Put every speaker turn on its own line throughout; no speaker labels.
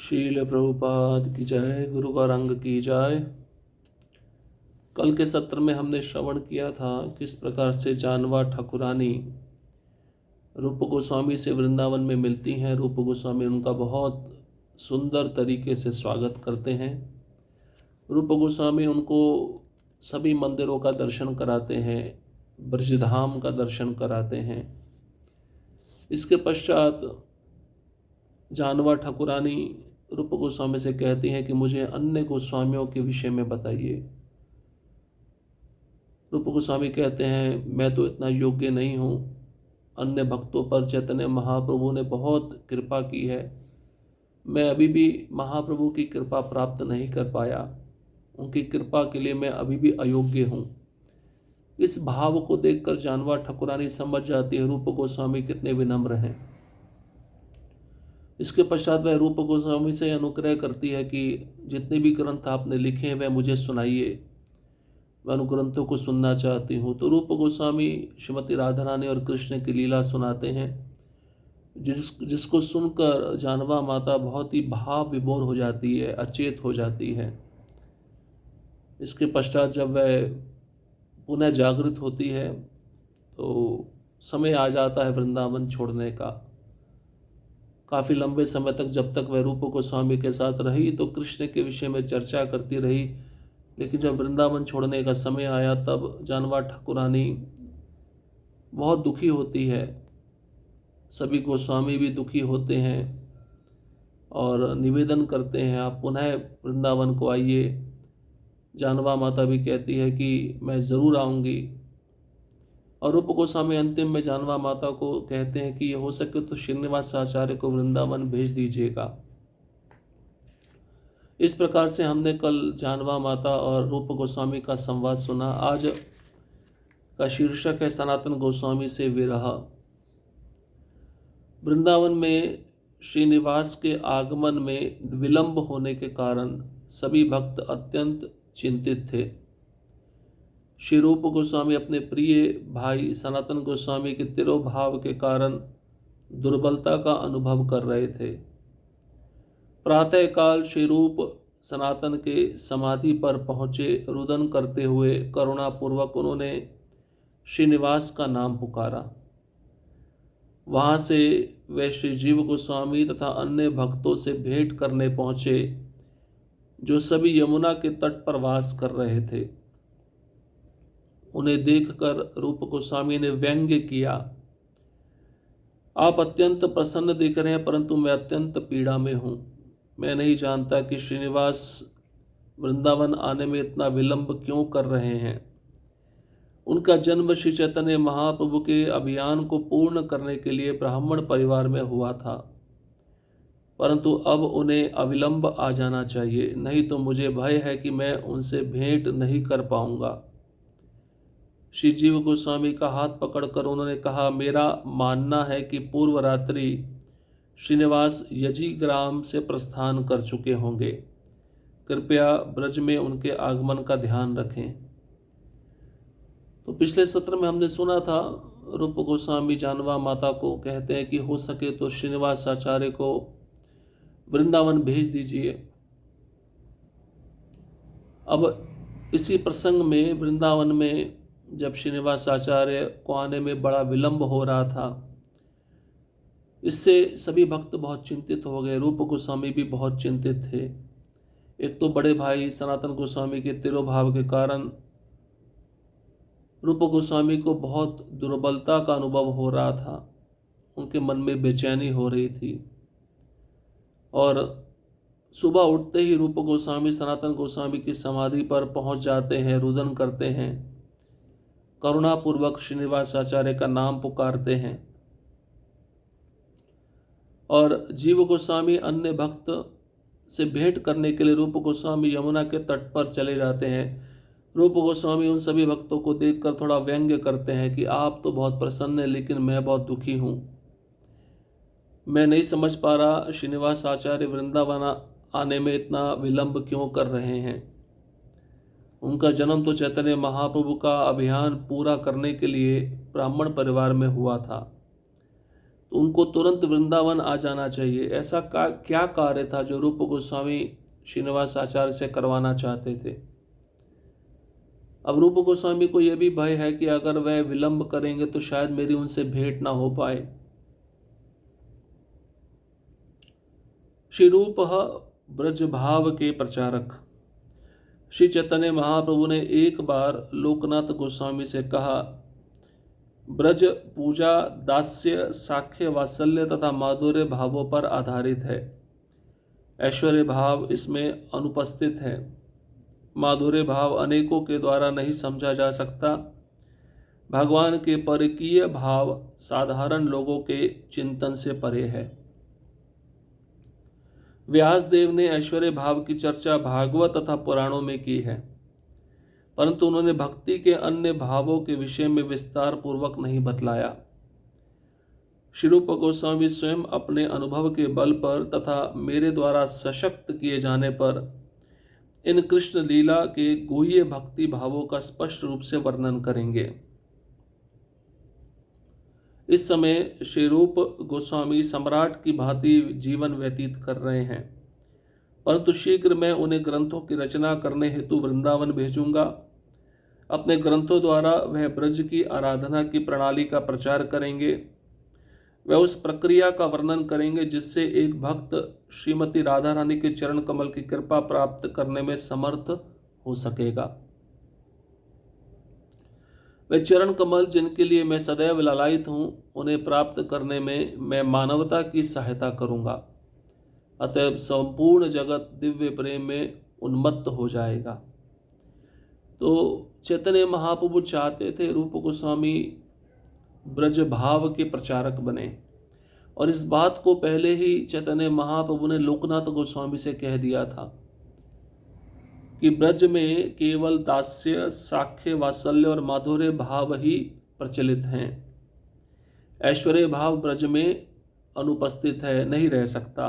शील प्रभुपाद की जय, गुरु गौरांग की जय। कल के सत्र में हमने श्रवण किया था किस प्रकार से जानवा ठाकुरानी रूप गोस्वामी से वृंदावन में मिलती हैं। रूप गोस्वामी उनका बहुत सुंदर तरीके से स्वागत करते हैं। रूप गोस्वामी उनको सभी मंदिरों का दर्शन कराते हैं, ब्रजधाम का दर्शन कराते हैं। इसके पश्चात जानवा ठाकुरानी रूप गोस्वामी से कहती हैं कि मुझे अन्य गोस्वामियों के विषय में बताइए। रूप गोस्वामी कहते हैं मैं तो इतना योग्य नहीं हूँ, अन्य भक्तों पर चैतन्य महाप्रभु ने बहुत कृपा की है, मैं अभी भी महाप्रभु की कृपा प्राप्त नहीं कर पाया, उनकी कृपा के लिए मैं अभी भी अयोग्य हूँ। इस भाव को देखकर जानवा ठाकुरानी समझ जाती है रूप गोस्वामी कितने विनम्र हैं। इसके पश्चात वह रूप गोस्वामी से अनुग्रह करती है कि जितने भी ग्रंथ आपने लिखे हैं वह मुझे सुनाइए, मैं उन ग्रंथों को सुनना चाहती हूँ। तो रूप गोस्वामी श्रीमती राधा रानी और कृष्ण की लीला सुनाते हैं, जिसको सुनकर जानवा माता बहुत ही भाव विभोर हो जाती है, अचेत हो जाती है। इसके पश्चात जब वह पुनः जागृत होती है तो समय आ जाता है वृंदावन छोड़ने का। काफ़ी लंबे समय तक जब तक वह रूप गोस्वामी के साथ रही तो कृष्ण के विषय में चर्चा करती रही, लेकिन जब वृंदावन छोड़ने का समय आया तब जानवा ठाकुरानी बहुत दुखी होती है। सभी गोस्वामी भी दुखी होते हैं और निवेदन करते हैं आप पुनः वृंदावन को आइए। जानवा माता भी कहती है कि मैं ज़रूर आऊँगी। और रूप गोस्वामी अंतिम में जानवा माता को कहते हैं कि ये हो सके तो श्रीनिवास आचार्य को वृंदावन भेज दीजिएगा। इस प्रकार से हमने कल जानवा माता और रूप गोस्वामी का संवाद सुना। आज का शीर्षक है सनातन गोस्वामी से विरह। वृंदावन में श्रीनिवास के आगमन में विलंब होने के कारण सभी भक्त अत्यंत चिंतित थे। श्री रूप गोस्वामी अपने प्रिय भाई सनातन गोस्वामी के तिरोभाव के कारण दुर्बलता का अनुभव कर रहे थे। प्रातःकाल श्री रूप सनातन के समाधि पर पहुँचे। रुदन करते हुए करुणापूर्वक उन्होंने श्रीनिवास का नाम पुकारा। वहाँ से वे श्री जीव गोस्वामी तथा अन्य भक्तों से भेंट करने पहुँचे जो सभी यमुना के तट पर वास कर रहे थे। उन्हें देखकर रूप गोस्वामी ने व्यंग्य किया, आप अत्यंत प्रसन्न दिख रहे हैं परंतु मैं अत्यंत पीड़ा में हूँ। मैं नहीं जानता कि श्रीनिवास वृंदावन आने में इतना विलंब क्यों कर रहे हैं। उनका जन्म श्री चैतन्य महाप्रभु के अभियान को पूर्ण करने के लिए ब्राह्मण परिवार में हुआ था, परंतु अब उन्हें अविलंब आ जाना चाहिए, नहीं तो मुझे भय है कि मैं उनसे भेंट नहीं कर पाऊंगा। श्री जीव गोस्वामी का हाथ पकड़कर उन्होंने कहा, मेरा मानना है कि पूर्व रात्रि श्रीनिवास यजी ग्राम से प्रस्थान कर चुके होंगे, कृपया ब्रज में उनके आगमन का ध्यान रखें। तो पिछले सत्र में हमने सुना था रूप गोस्वामी जानवा माता को कहते हैं कि हो सके तो श्रीनिवास आचार्य को वृंदावन भेज दीजिए। अब इसी प्रसंग में वृंदावन में जब श्रीनिवास आचार्य को आने में बड़ा विलंब हो रहा था, इससे सभी भक्त बहुत चिंतित हो गए। रूप गोस्वामी भी बहुत चिंतित थे। एक तो बड़े भाई सनातन गोस्वामी के तिरोभाव के कारण रूप गोस्वामी को बहुत दुर्बलता का अनुभव हो रहा था, उनके मन में बेचैनी हो रही थी। और सुबह उठते ही रूप गोस्वामी सनातन गोस्वामी की समाधि पर पहुंच जाते हैं, रुदन करते हैं, करुणापूर्वक श्रीनिवास आचार्य का नाम पुकारते हैं। और जीव गोस्वामी अन्य भक्त से भेंट करने के लिए रूप गोस्वामी यमुना के तट पर चले जाते हैं। रूप गोस्वामी उन सभी भक्तों को देखकर थोड़ा व्यंग्य करते हैं कि आप तो बहुत प्रसन्न हैं लेकिन मैं बहुत दुखी हूँ। मैं नहीं समझ पा रहा श्रीनिवास आचार्य वृंदावन आने में इतना विलंब क्यों कर रहे हैं। उनका जन्म तो चैतन्य महाप्रभु का अभियान पूरा करने के लिए ब्राह्मण परिवार में हुआ था। तो उनको तुरंत वृंदावन आ जाना चाहिए। ऐसा क्या कार्य था जो रूप गोस्वामी श्रीनिवास आचार्य से करवाना चाहते थे। अब रूप गोस्वामी को यह भी भय है कि अगर वह विलंब करेंगे तो शायद मेरी उनसे भेंट ना हो पाए। श्री रूप ब्रज भाव के प्रचारक। श्री चैतन्य महाप्रभु ने एक बार लोकनाथ गोस्वामी से कहा, ब्रज पूजा दास्य, साख्य, वात्सल्य तथा माधुर्य भावों पर आधारित है। ऐश्वर्य भाव इसमें अनुपस्थित है। माधुर्य भाव अनेकों के द्वारा नहीं समझा जा सकता। भगवान के परकीय भाव साधारण लोगों के चिंतन से परे है। व्यासदेव ने ऐश्वर्य भाव की चर्चा भागवत तथा पुराणों में की है, परंतु उन्होंने भक्ति के अन्य भावों के विषय में विस्तार पूर्वक नहीं बतलाया। श्री रूप गोस्वामी स्वयं अपने अनुभव के बल पर तथा मेरे द्वारा सशक्त किए जाने पर इन कृष्ण लीला के गुह्य भक्ति भावों का स्पष्ट रूप से वर्णन करेंगे। इस समय श्री रूप गोस्वामी सम्राट की भांति जीवन व्यतीत कर रहे हैं, परंतु शीघ्र मैं उन्हें ग्रंथों की रचना करने हेतु वृंदावन भेजूंगा। अपने ग्रंथों द्वारा वह ब्रज की आराधना की प्रणाली का प्रचार करेंगे। वह उस प्रक्रिया का वर्णन करेंगे जिससे एक भक्त श्रीमती राधा रानी के चरण कमल की कृपा प्राप्त करने में समर्थ हो सकेगा। वे चरण कमल जिनके लिए मैं सदैव लालायित हूँ, उन्हें प्राप्त करने में मैं मानवता की सहायता करूँगा। अतएव संपूर्ण जगत दिव्य प्रेम में उन्मत्त हो जाएगा। तो चैतन्य महाप्रभु चाहते थे रूप गोस्वामी ब्रज भाव के प्रचारक बने, और इस बात को पहले ही चैतन्य महाप्रभु ने लोकनाथ गोस्वामी से कह दिया था कि ब्रज में केवल दास्य, साख्य, वात्सल्य और माधुर्य भाव ही प्रचलित हैं। ऐश्वर्य भाव ब्रज में अनुपस्थित है, नहीं रह सकता,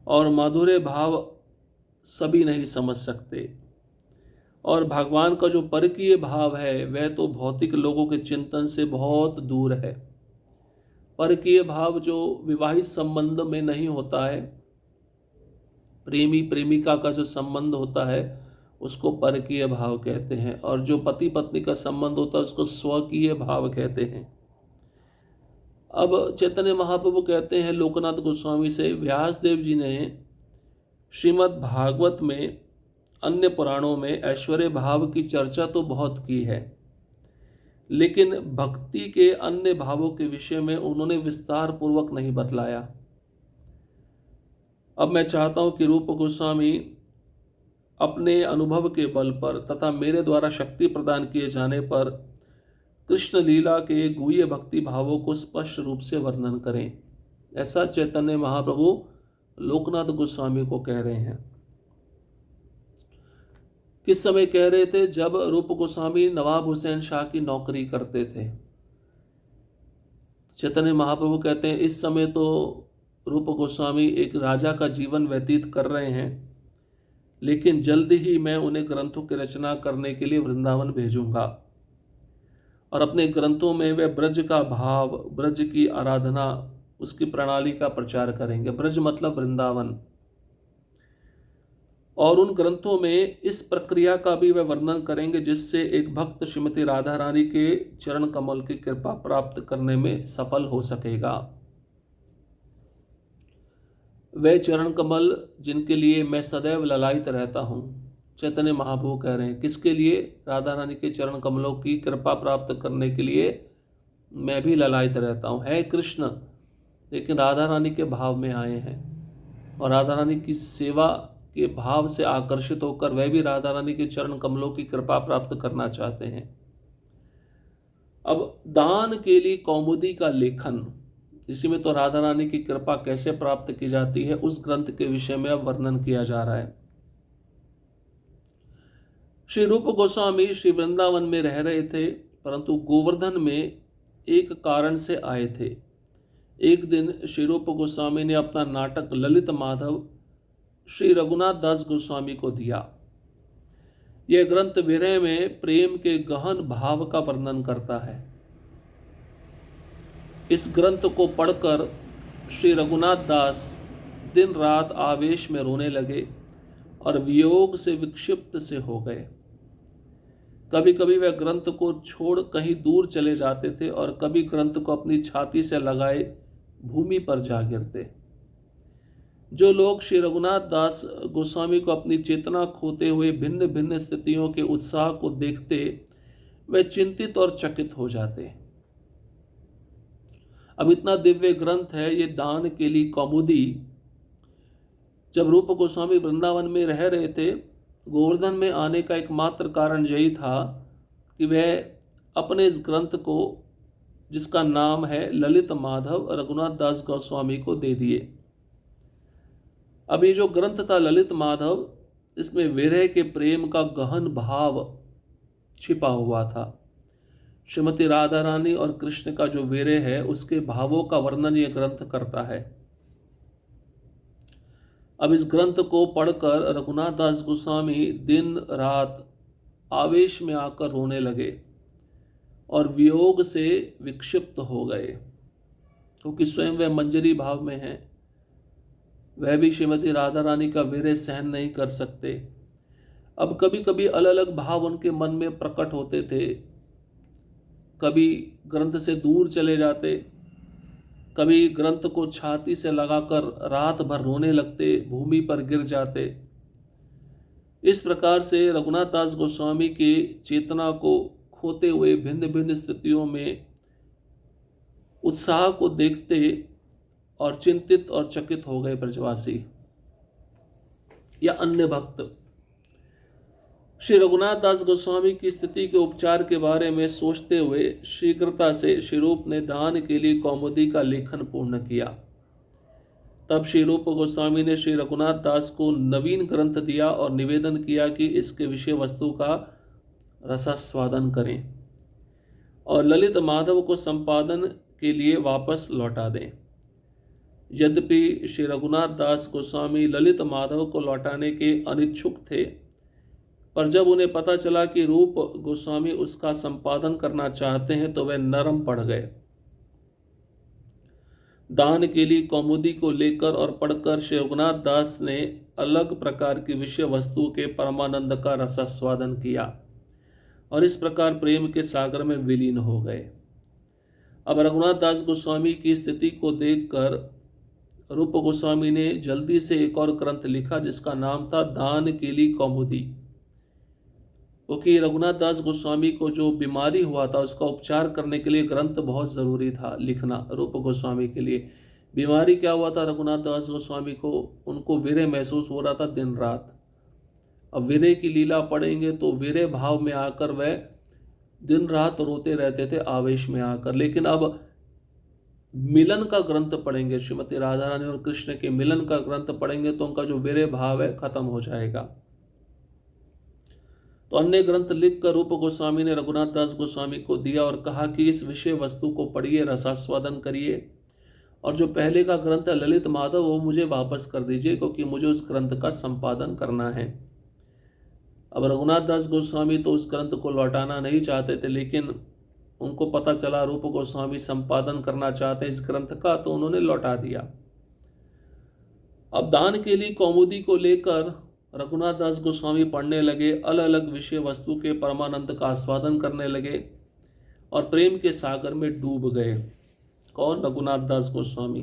और माधुर्य भाव सभी नहीं समझ सकते। और भगवान का जो परकीय भाव है वह तो भौतिक लोगों के चिंतन से बहुत दूर है। परकीय भाव जो विवाहित संबंध में नहीं होता है, प्रेमी प्रेमिका का जो संबंध होता है उसको परकीय भाव कहते हैं, और जो पति पत्नी का संबंध होता है उसको स्वकीय भाव कहते हैं। अब चैतन्य महाप्रभु कहते हैं लोकनाथ गोस्वामी से, व्यासदेव जी ने श्रीमद् भागवत में, अन्य पुराणों में ऐश्वर्य भाव की चर्चा तो बहुत की है, लेकिन भक्ति के अन्य भावों के विषय में उन्होंने विस्तार पूर्वक नहीं बतलाया। अब मैं चाहता हूं कि रूप गोस्वामी अपने अनुभव के बल पर तथा मेरे द्वारा शक्ति प्रदान किए जाने पर कृष्ण लीला के गुह्य भक्ति भावों को स्पष्ट रूप से वर्णन करें। ऐसा चैतन्य महाप्रभु लोकनाथ गोस्वामी को कह रहे हैं। किस समय कह रहे थे? जब रूप गोस्वामी नवाब हुसैन शाह की नौकरी करते थे। चैतन्य महाप्रभु कहते हैं इस समय तो रूप गोस्वामी एक राजा का जीवन व्यतीत कर रहे हैं, लेकिन जल्द ही मैं उन्हें ग्रंथों की रचना करने के लिए वृंदावन भेजूंगा, और अपने ग्रंथों में वे ब्रज का भाव, ब्रज की आराधना, उसकी प्रणाली का प्रचार करेंगे। ब्रज मतलब वृंदावन। और उन ग्रंथों में इस प्रक्रिया का भी वे वर्णन करेंगे जिससे एक भक्त श्रीमती राधा रानी के चरण कमल की कृपा प्राप्त करने में सफल हो सकेगा। वे चरण कमल जिनके लिए मैं सदैव ललायित रहता हूँ, चैतन्य महाप्रभु कह रहे हैं। किसके लिए? राधा रानी के चरण कमलों की कृपा प्राप्त करने के लिए मैं भी ललायित रहता हूँ। है कृष्ण, लेकिन राधा रानी के भाव में आए हैं, और राधा रानी की सेवा के भाव से आकर्षित होकर वह भी राधा रानी के चरण कमलों की कृपा प्राप्त करना चाहते हैं। अब दान के लिए कौमुदी का लेखन, इसी में तो राधा रानी की कृपा कैसे प्राप्त की जाती है उस ग्रंथ के विषय में अब वर्णन किया जा रहा है। श्री रूप गोस्वामी श्री वृंदावन में रह रहे थे, परंतु गोवर्धन में एक कारण से आए थे। एक दिन श्री रूप गोस्वामी ने अपना नाटक ललित माधव श्री रघुनाथ दास गोस्वामी को दिया। यह ग्रंथ विरह में प्रेम के गहन भाव का वर्णन करता है। इस ग्रंथ को पढ़कर श्री रघुनाथ दास दिन रात आवेश में रोने लगे और वियोग से विक्षिप्त से हो गए। कभी कभी वह ग्रंथ को छोड़ कहीं दूर चले जाते थे और कभी ग्रंथ को अपनी छाती से लगाए भूमि पर जा गिरते। जो लोग श्री रघुनाथ दास गोस्वामी को अपनी चेतना खोते हुए भिन्न भिन्न स्थितियों के उत्साह को देखते, वे चिंतित और चकित हो जाते। अब इतना दिव्य ग्रंथ है ये दान केली कौमुदी। जब रूप गोस्वामी वृंदावन में रह रहे थे, गोवर्धन में आने का एकमात्र कारण यही था कि वह अपने इस ग्रंथ को, जिसका नाम है ललित माधव, रघुनाथ दास गोस्वामी को दे दिए। अब ये जो ग्रंथ था ललित माधव, इसमें विरह के प्रेम का गहन भाव छिपा हुआ था। श्रीमती राधा रानी और कृष्ण का जो विरह है, उसके भावों का वर्णन यह ग्रंथ करता है। अब इस ग्रंथ को पढ़कर रघुनाथ दास गोस्वामी दिन रात आवेश में आकर रोने लगे और वियोग से विक्षिप्त हो गए, क्योंकि स्वयं वह मंजरी भाव में हैं। वह भी श्रीमती राधा रानी का विरह सहन नहीं कर सकते। अब कभी कभी अलग अलग भाव उनके मन में प्रकट होते थे। कभी ग्रंथ से दूर चले जाते, कभी ग्रंथ को छाती से लगाकर रात भर रोने लगते, भूमि पर गिर जाते। इस प्रकार से रघुनाथ दास गोस्वामी के चेतना को खोते हुए भिन्न भिन्न स्थितियों में उत्साह को देखते और चिंतित और चकित हो गए ब्रजवासी या अन्य भक्त। श्री रघुनाथ दास गोस्वामी की स्थिति के उपचार के बारे में सोचते हुए शीघ्रता से श्री रूप ने दान के लिए कौमुदी का लेखन पूर्ण किया। तब श्री रूप गोस्वामी ने श्री रघुनाथ दास को नवीन ग्रंथ दिया और निवेदन किया कि इसके विषय वस्तु का रसास्वादन करें और ललित माधव को संपादन के लिए वापस लौटा दें। यद्यपि श्री रघुनाथ दास गोस्वामी ललित माधव को लौटाने के अनिच्छुक थे, पर जब उन्हें पता चला कि रूप गोस्वामी उसका संपादन करना चाहते हैं तो वे नरम पड़ गए। दान के लिए कौमुदी को लेकर और पढ़कर श्री रघुनाथ दास ने अलग प्रकार की विषय वस्तु के परमानंद का रसास्वादन किया और इस प्रकार प्रेम के सागर में विलीन हो गए। अब रघुनाथ दास गोस्वामी की स्थिति को देखकर रूप गोस्वामी ने जल्दी से एक और ग्रंथ लिखा जिसका नाम था दान केली कौमुदी, क्योंकि रघुनाथ दास गोस्वामी को जो बीमारी हुआ था उसका उपचार करने के लिए ग्रंथ बहुत ज़रूरी था लिखना। रूप गोस्वामी के लिए बीमारी क्या हुआ था रघुनाथ दास गोस्वामी को? उनको विरह महसूस हो रहा था दिन रात। अब विरह की लीला पढ़ेंगे तो विरह भाव में आकर वह दिन रात रोते रहते थे आवेश में आकर। लेकिन अब मिलन का ग्रंथ पढ़ेंगे, श्रीमती राधा रानी और कृष्ण के मिलन का ग्रंथ पढ़ेंगे तो उनका जो विरह भाव है खत्म हो जाएगा। तो अन्य ग्रंथ लिखकर रूप गोस्वामी ने रघुनाथ दास गोस्वामी को दिया और कहा कि इस विषय वस्तु को पढ़िए, रसास्वादन करिए और जो पहले का ग्रंथ है ललित माधव वो मुझे वापस कर दीजिए, क्योंकि मुझे उस ग्रंथ का संपादन करना है। अब रघुनाथ दास गोस्वामी तो उस ग्रंथ को लौटाना नहीं चाहते थे, लेकिन उनको पता चला रूप गोस्वामी संपादन करना चाहते हैं इस ग्रंथ का, तो उन्होंने लौटा दिया। अब दान के लिए कौमुदी को लेकर रघुनाथ दास गोस्वामी पढ़ने लगे, अलग अलग विषय वस्तु के परमानंद का आस्वादन करने लगे और प्रेम के सागर में डूब गए। कौन? रघुनाथ दास गोस्वामी।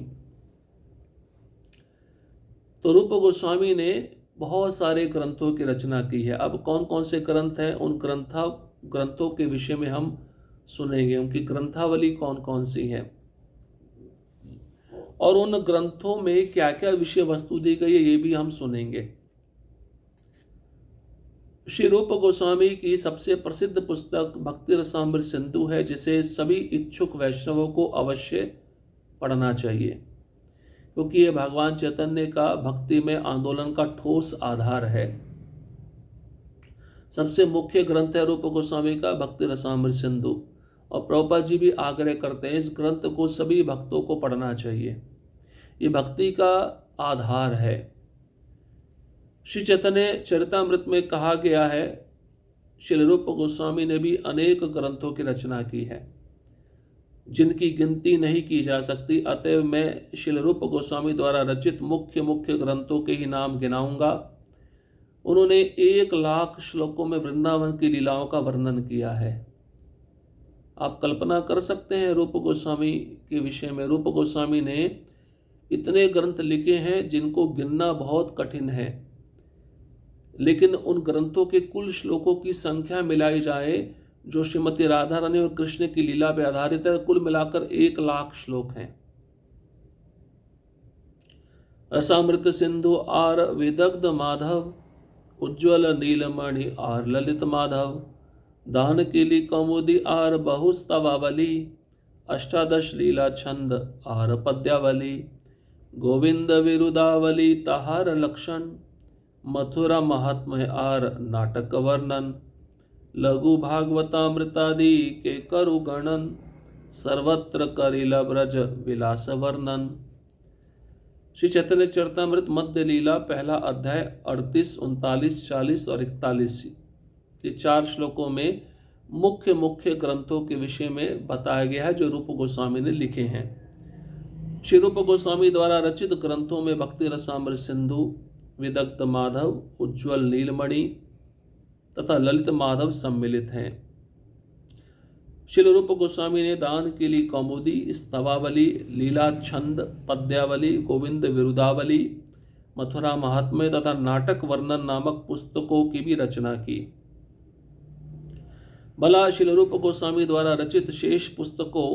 तो रूप गोस्वामी ने बहुत सारे ग्रंथों की रचना की है। अब कौन कौन से ग्रंथ हैं, उन ग्रंथों के विषय में हम सुनेंगे, उनकी ग्रंथावली कौन कौन सी है और उन ग्रंथों में क्या क्या विषय वस्तु दी गई है ये भी हम सुनेंगे। श्री रूप गोस्वामी की सबसे प्रसिद्ध पुस्तक भक्ति रसामृत सिंधु है, जिसे सभी इच्छुक वैष्णवों को अवश्य पढ़ना चाहिए, क्योंकि यह भगवान चैतन्य का भक्ति में आंदोलन का ठोस आधार है। सबसे मुख्य ग्रंथ है रूप गोस्वामी का भक्ति रसामृत सिंधु और प्रभुपाद जी भी आग्रह करते हैं इस ग्रंथ को सभी भक्तों को पढ़ना चाहिए। ये भक्ति का आधार है। श्री चैतन्य चरितामृत में कहा गया है, श्री रूप गोस्वामी ने भी अनेक ग्रंथों की रचना की है। जिनकी गिनती नहीं की जा सकती। अतएव मैं श्रील रूप गोस्वामी द्वारा रचित मुख्य मुख्य ग्रंथों के ही नाम गिनाऊंगा। उन्होंने 1,00,000 श्लोकों में वृंदावन की लीलाओं का वर्णन किया है। आप कल्पना कर सकते हैं रूप गोस्वामी के विषय में। रूप गोस्वामी ने इतने ग्रंथ लिखे हैं जिनको गिनना बहुत कठिन है, लेकिन उन ग्रंथों के कुल श्लोकों की संख्या मिलाई जाए जो श्रीमती राधा रानी और कृष्ण की लीला पर आधारित है, कुल मिलाकर 1,00,000 श्लोक हैं। रसामृत सिंधु आर विदग्ध माधव, उज्ज्वल नीलमणि आर ललित माधव, दान केली कौमुदी आर बहुस्तवावली, अष्टादश लीला छंद आर पद्यावली, गोविंद विरुदावली तहार लक्षण, मथुरा महात्म्य आर नाटक वर्णन, लघु भागवतामृतादि के करु गणन, सर्वत्र करिला ब्रज विलास वर्णन। श्री चैतन्य चरितमृत मध्य लीला पहला अध्याय 38, 39, 40 और 41, ये 4 श्लोकों में मुख्य मुख्य ग्रंथों के विषय में बताया गया है जो रूप गोस्वामी ने लिखे हैं। श्री रूप गोस्वामी द्वारा रचित ग्रंथों में भक्ति रसामृत सिंधु, विदग्ध माधव, उज्ज्वल नीलमणि तथा ललित माधव सम्मिलित हैं। श्री रूप गोस्वामी ने दान केली कौमुदी, स्तवावली, लीला छंद, पद्यावली, गोविंद विरुदावली, मथुरा महात्म्य तथा नाटक वर्णन नामक पुस्तकों की भी रचना की। भला श्री रूप गोस्वामी द्वारा रचित शेष पुस्तकों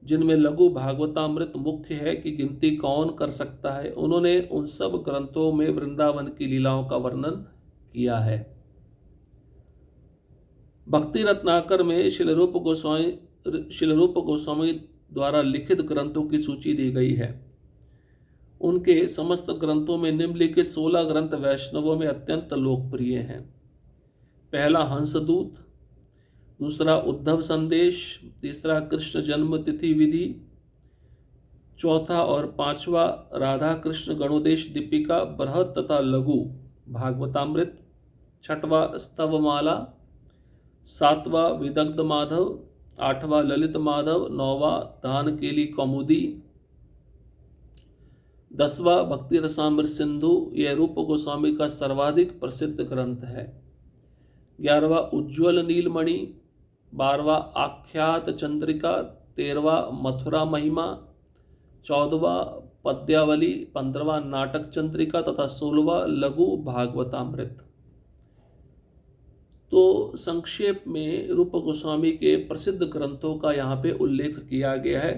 जिनमें लघु भागवतामृत मुख्य है की गिनती कौन कर सकता है। उन्होंने उन सब ग्रंथों में वृंदावन की लीलाओं का वर्णन किया है। भक्ति रत्नाकर में श्री रूप गोस्वामी द्वारा लिखित ग्रंथों की सूची दी गई है। उनके समस्त ग्रंथों में निम्नलिखित 16 ग्रंथ वैष्णवों में अत्यंत लोकप्रिय हैं। पहला हंसदूत, दूसरा उद्धव संदेश, तीसरा कृष्ण जन्म तिथि विधि, चौथा और पांचवा राधा कृष्ण गणोदेश दीपिका बृहत तथा लघु भागवतामृत, छठवा स्तवमाला, सातवां विदग्ध माधव, आठवां ललित माधव, नौवां दान केली कौमुदी, 10वां भक्ति रसामृत सिंधु, यह रूप गोस्वामी का सर्वाधिक प्रसिद्ध ग्रंथ है। 11वां उज्ज्वल नीलमणि, 12वां आख्यात चंद्रिका, 13वां मथुरा महिमा, 14वां पद्यावली, 15वां नाटक चंद्रिका तथा 16वां लघु भागवतामृत। तो संक्षेप में रूप गोस्वामी के प्रसिद्ध ग्रंथों का यहाँ पे उल्लेख किया गया है,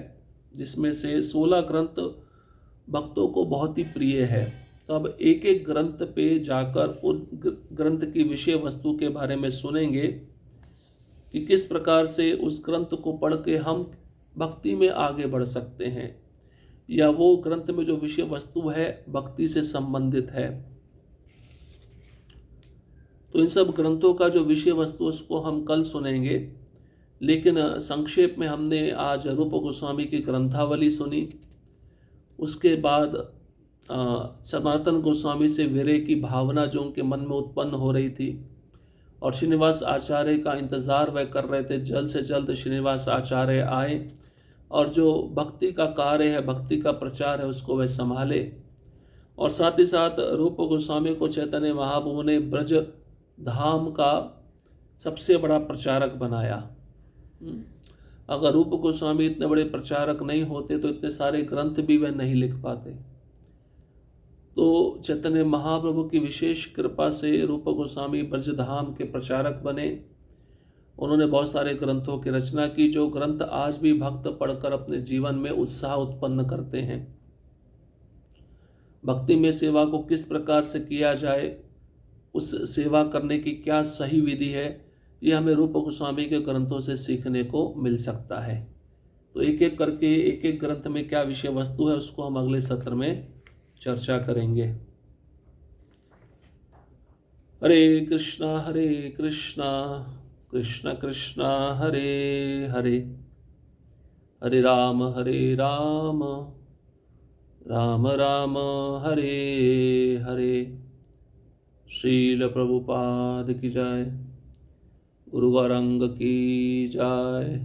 जिसमें से 16 ग्रंथ भक्तों को बहुत ही प्रिय है। तो अब एक एक ग्रंथ पे जाकर उन ग्रंथ की विषय वस्तु के बारे में सुनेंगे कि किस प्रकार से उस ग्रंथ को पढ़ के हम भक्ति में आगे बढ़ सकते हैं, या वो ग्रंथ में जो विषय वस्तु है भक्ति से संबंधित है। तो इन सब ग्रंथों का जो विषय वस्तु उसको हम कल सुनेंगे, लेकिन संक्षेप में हमने आज रूप गोस्वामी की ग्रंथावली सुनी। उसके बाद सनातन गोस्वामी से विरह की भावना जो उनके मन में उत्पन्न हो रही थी, और श्रीनिवास आचार्य का इंतज़ार वह कर रहे थे, जल्द से जल्द श्रीनिवास आचार्य आए और जो भक्ति का कार्य है, भक्ति का प्रचार है, उसको वह संभाले। और साथ ही साथ रूप गोस्वामी को चैतन्य महाप्रभु ने ब्रज धाम का सबसे बड़ा प्रचारक बनाया। अगर रूप गोस्वामी इतने बड़े प्रचारक नहीं होते तो इतने सारे ग्रंथ भी वह नहीं लिख पाते। तो चैतन्य महाप्रभु की विशेष कृपा से रूप गोस्वामी ब्रजधाम के प्रचारक बने। उन्होंने बहुत सारे ग्रंथों की रचना की, जो ग्रंथ आज भी भक्त पढ़कर अपने जीवन में उत्साह उत्पन्न करते हैं। भक्ति में सेवा को किस प्रकार से किया जाए, उस सेवा करने की क्या सही विधि है, ये हमें रूप गोस्वामी के ग्रंथों से सीखने को मिल सकता है। तो एक एक करके एक एक ग्रंथ में क्या विषय वस्तु है उसको हम अगले सत्र में चर्चा करेंगे। हरे कृष्णा कृष्ण कृष्णा हरे हरे, हरे राम राम राम हरे हरे। श्रील प्रभुपाद की जय, गुरु गौरांग की जय।